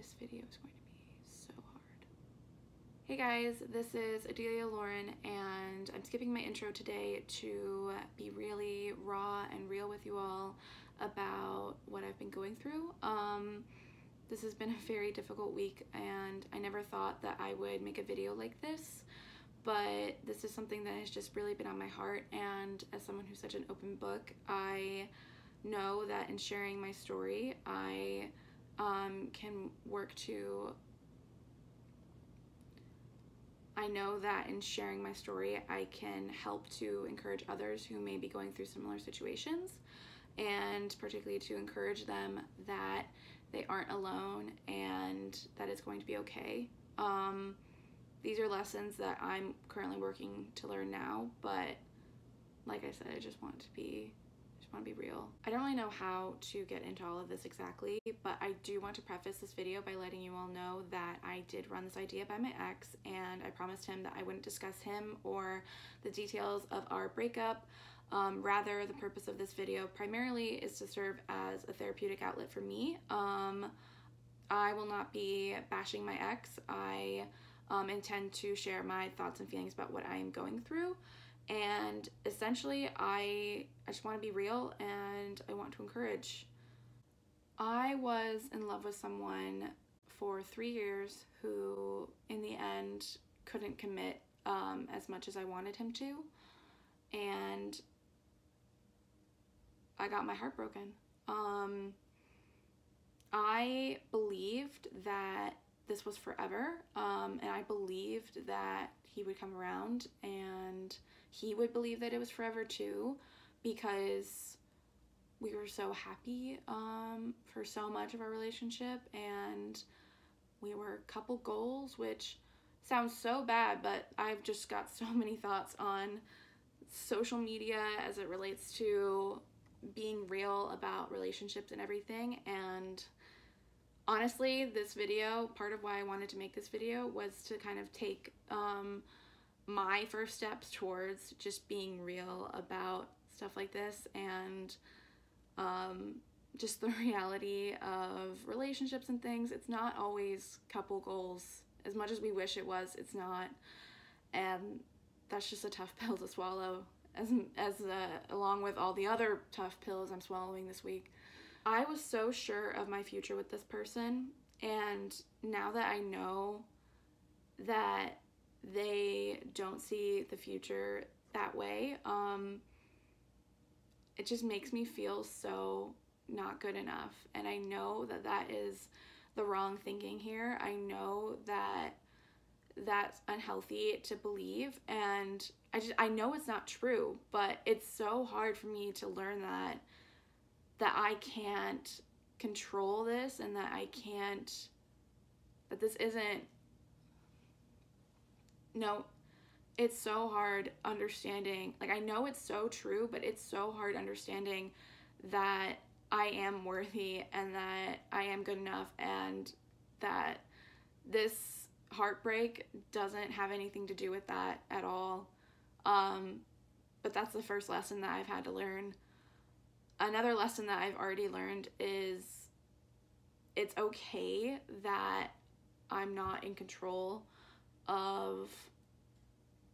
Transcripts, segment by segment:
This video is going to be so hard. Hey guys, this is Adelia Lauren, and I'm skipping my intro today to be really raw and real with you all about what I've been going through. This has been a very difficult week, and I never thought that I would make a video like this, but this is something that has just really been on my heart, and as someone who's such an open book, I know that in sharing my story, I can work to, I know that in sharing my story, I can help to encourage others who may be going through similar situations, and particularly to encourage them that they aren't alone and that it's going to be okay. These are lessons that I'm currently working to learn now, but like I said, I just want to be real. I don't really know how to get into all of this exactly, but I do want to preface this video by letting you all know that I did run this idea by my ex, and I promised him that I wouldn't discuss him or the details of our breakup. Rather, the purpose of this video primarily is to serve as a therapeutic outlet for me. I will not be bashing my ex. I intend to share my thoughts and feelings about what I am going through. And essentially, I just want to be real, and I want to encourage. I was in love with someone for 3 years who, in the end, couldn't commit as much as I wanted him to, and I got my heart broken. I believed that this was forever, and I believed that he would come around and he would believe that it was forever too, because we were so happy for so much of our relationship, and we were couple goals, which sounds so bad, but I've just got so many thoughts on social media as it relates to being real about relationships and everything. And honestly, this video, part of why I wanted to make this video was to kind of take my first steps towards just being real about stuff like this, and just the reality of relationships and things. It's not always couple goals. As much as we wish it was, it's not, and that's just a tough pill to swallow, along with all the other tough pills I'm swallowing this week. I was so sure of my future with this person, and now that I know that they don't see the future that way, it just makes me feel so not good enough. And I know that that is the wrong thinking here. I know that that's unhealthy to believe, and I know it's not true, but it's so hard for me to learn that I can't control this, and that this isn't, no, it's so hard understanding, like I know it's so true, but it's so hard understanding that I am worthy and that I am good enough, and that this heartbreak doesn't have anything to do with that at all. But that's the first lesson that I've had to learn. Another lesson that I've already learned is it's okay that I'm not in control of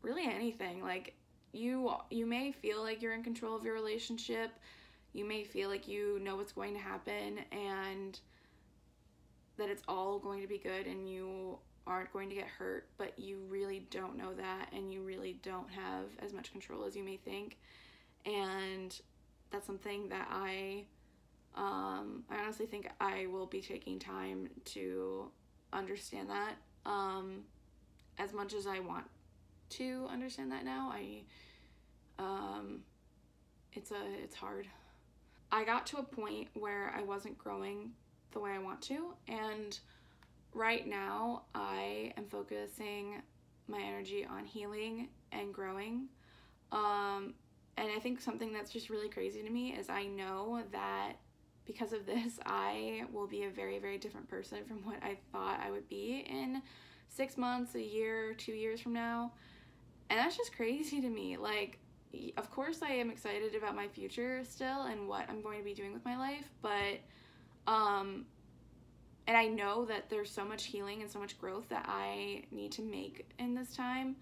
really anything. Like, you may feel like you're in control of your relationship. You may feel like you know what's going to happen and that it's all going to be good and you aren't going to get hurt, but you really don't know that, and you really don't have as much control as you may think. And that's something that I honestly think I will be taking time to understand that. As much as I want to understand that now, it's hard. I got to a point where I wasn't growing the way I want to, and right now I am focusing my energy on healing and growing. And I think something that's just really crazy to me is I know that because of this, I will be a very, very different person from what I thought I would be in 6 months, a year, 2 years from now. And that's just crazy to me. Like, of course I am excited about my future still and what I'm going to be doing with my life, but And I know that there's so much healing and so much growth that I need to make in this time.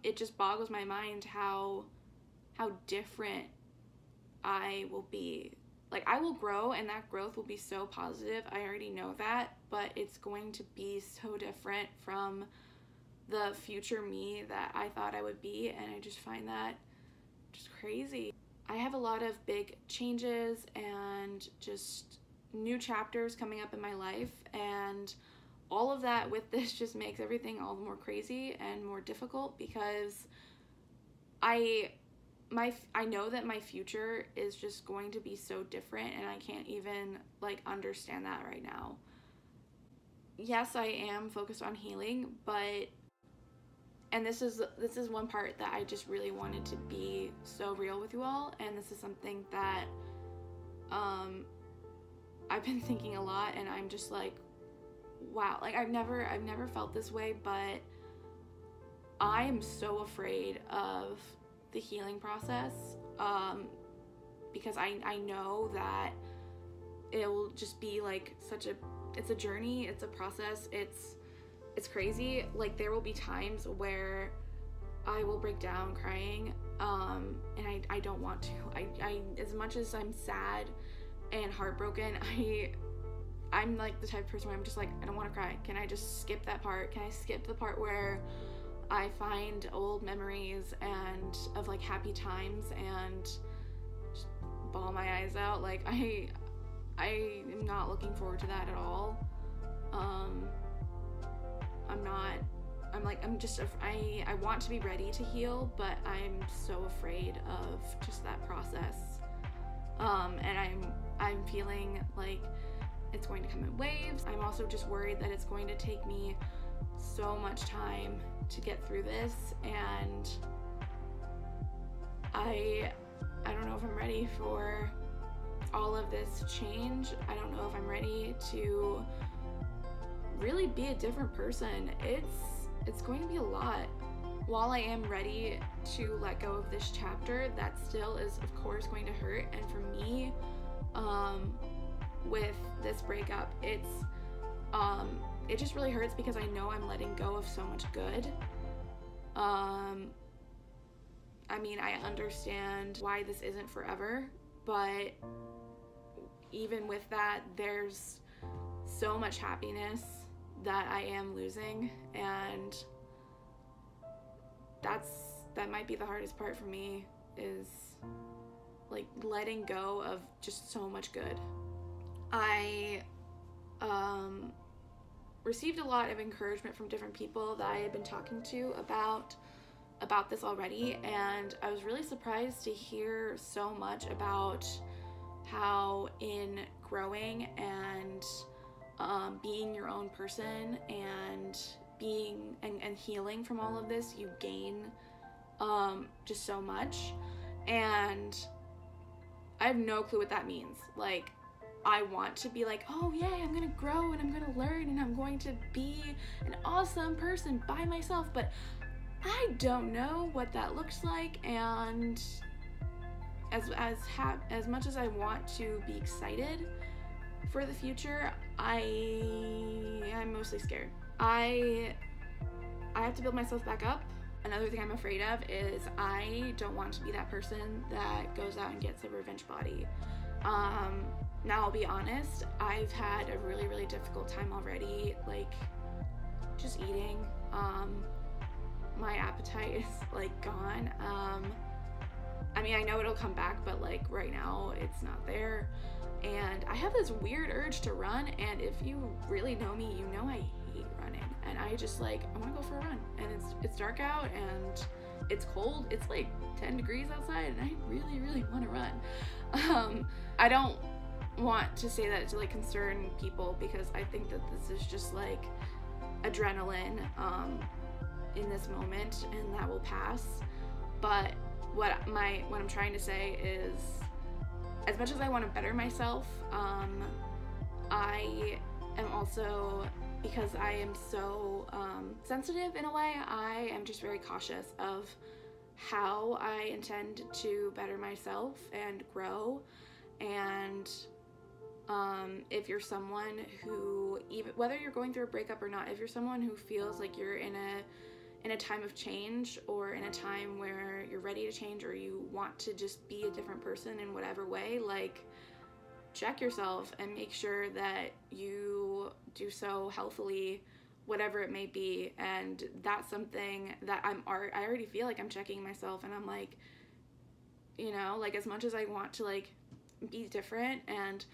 It just boggles my mind how different I will be. Like, I will grow, and that growth will be so positive. I already know that, but it's going to be so different from the future me that I thought I would be, and I just find that just crazy. I have a lot of big changes and just new chapters coming up in my life, and all of that with this just makes everything all the more crazy and more difficult, because I know that my future is just going to be so different, and I can't even like understand that right now. Yes, I am focused on healing, but and this is one part that I just really wanted to be so real with you all, and this is something that I've been thinking a lot, and I'm just like, wow, like I've never felt this way, but I am so afraid of the healing process, because I know that it will just be like it's a journey, it's a process, it's crazy. Like, there will be times where I will break down crying, and I don't want to. I as much as I'm sad and heartbroken, I'm like the type of person where I'm just like, I don't want to cry. Can I just skip that part? Can I skip the part where I find old memories and of like happy times and just bawl my eyes out? Like, I am not looking forward to that at all. I want to be ready to heal, but I'm so afraid of just that process. And I'm feeling like it's going to come in waves. I'm also just worried that it's going to take me so much time to get through this, and I don't know if I'm ready for all of this change. I don't know if I'm ready to really be a different person. It's going to be a lot. While I am ready to let go of this chapter, that still is of course going to hurt. And for me, with this breakup, it just really hurts because I know I'm letting go of so much good. I mean, I understand why this isn't forever, but even with that, there's so much happiness that I am losing, and that might be the hardest part for me, is like letting go of just so much good. I received a lot of encouragement from different people that I had been talking to about this already, and I was really surprised to hear so much about how in growing and being your own person and being and healing from all of this, you gain just so much. And I have no clue what that means. Like, I want to be like, oh yeah, I'm gonna grow and I'm gonna learn and I'm going to be an awesome person by myself, but I don't know what that looks like. And as much as I want to be excited for the future, I'm mostly scared. I have to build myself back up. Another thing I'm afraid of is I don't want to be that person that goes out and gets a revenge body. Now I'll be honest, I've had a really, really difficult time already, like just eating. My appetite is like gone. I mean, I know it'll come back, but like right now it's not there. And I have this weird urge to run, and if you really know me, you know I hate running. And I just like, I want to go for a run. And it's dark out and it's cold. It's like 10 degrees outside, and I really, really want to run. I don't want to say that to like concern people, because I think that this is just like adrenaline in this moment, and that will pass. But what I'm trying to say is, as much as I want to better myself, I am also, because I am so sensitive in a way, I am just very cautious of how I intend to better myself and grow. And If you're someone who, even whether you're going through a breakup or not, if you're someone who feels like you're in a time of change, or in a time where you're ready to change, or you want to just be a different person in whatever way, like, check yourself and make sure that you do so healthily, whatever it may be. And that's something that I already feel like I'm checking myself, and I'm like, you know, like, as much as I want to, like, be different and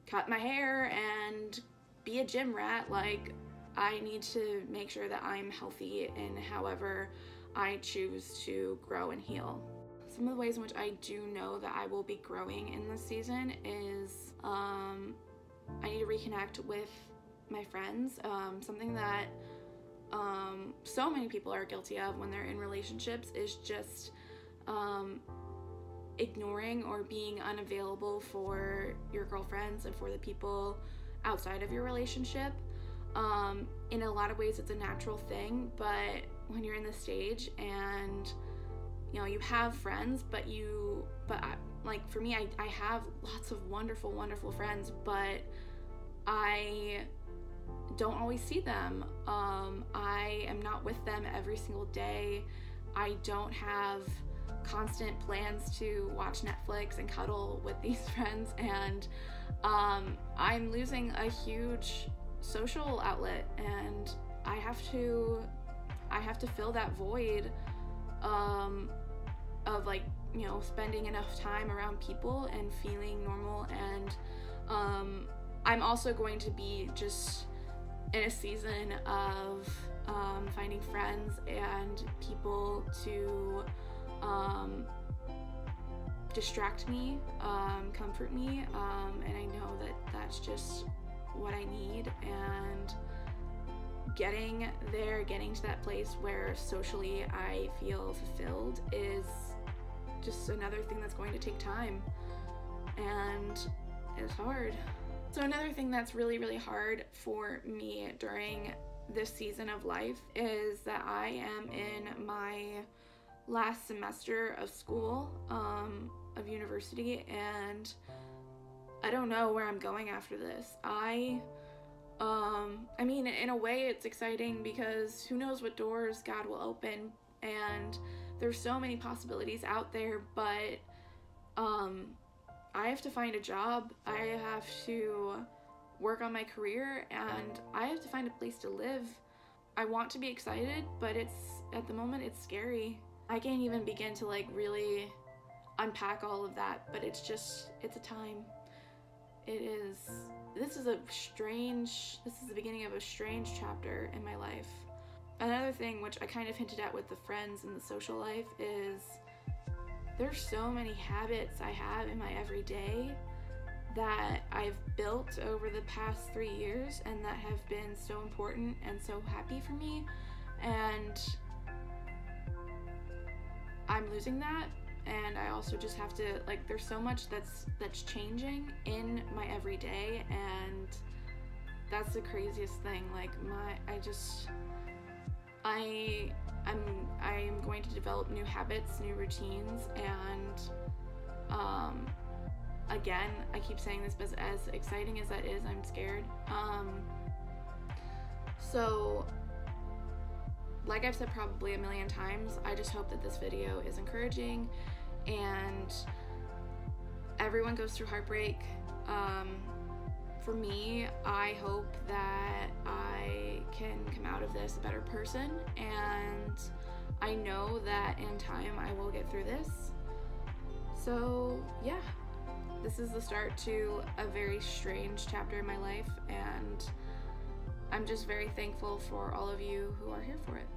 cut my hair and be a gym rat, like, I need to make sure that I'm healthy in however I choose to grow and heal. Some of the ways in which I do know that I will be growing in this season is I need to reconnect with my friends. Something that so many people are guilty of when they're in relationships is just ignoring or being unavailable for your girlfriends and for the people outside of your relationship. In a lot of ways it's a natural thing, but when you're in this stage and, you know, you have friends, like, for me, I have lots of wonderful, wonderful friends, but I don't always see them. I am not with them every single day. I don't have constant plans to watch Netflix and cuddle with these friends, and I'm losing a huge social outlet, and I have to fill that void of, like, you know, spending enough time around people and feeling normal. And I'm also going to be just in a season of finding friends and people to distract me, comfort me, and I know that that's just what I need. And getting to that place where socially I feel fulfilled is just another thing that's going to take time, and it's hard. So another thing that's really, really hard for me during this season of life is that I am in my last semester of school, of university, and I don't know where I'm going after this. I mean, in a way it's exciting because who knows what doors God will open, and there's so many possibilities out there, but I have to find a job, I have to work on my career, and I have to find a place to live. I want to be excited, but at the moment it's scary. I can't even begin to, like, really unpack all of that, but it's a time. This is the beginning of a strange chapter in my life. Another thing, which I kind of hinted at with the friends and the social life, is there's so many habits I have in my everyday that I've built over the past 3 years and that have been so important and so happy for me, and I'm losing that. And I also just have to, like, there's so much that's changing in my everyday, and that's the craziest thing. Like, I'm going to develop new habits, new routines, and again, I keep saying this, but as exciting as that is, I'm scared. So, like I've said probably a million times, I just hope that this video is encouraging, and everyone goes through heartbreak. For me, I hope that I can come out of this a better person, and I know that in time I will get through this. So yeah, this is the start to a very strange chapter in my life, and I'm just very thankful for all of you who are here for it.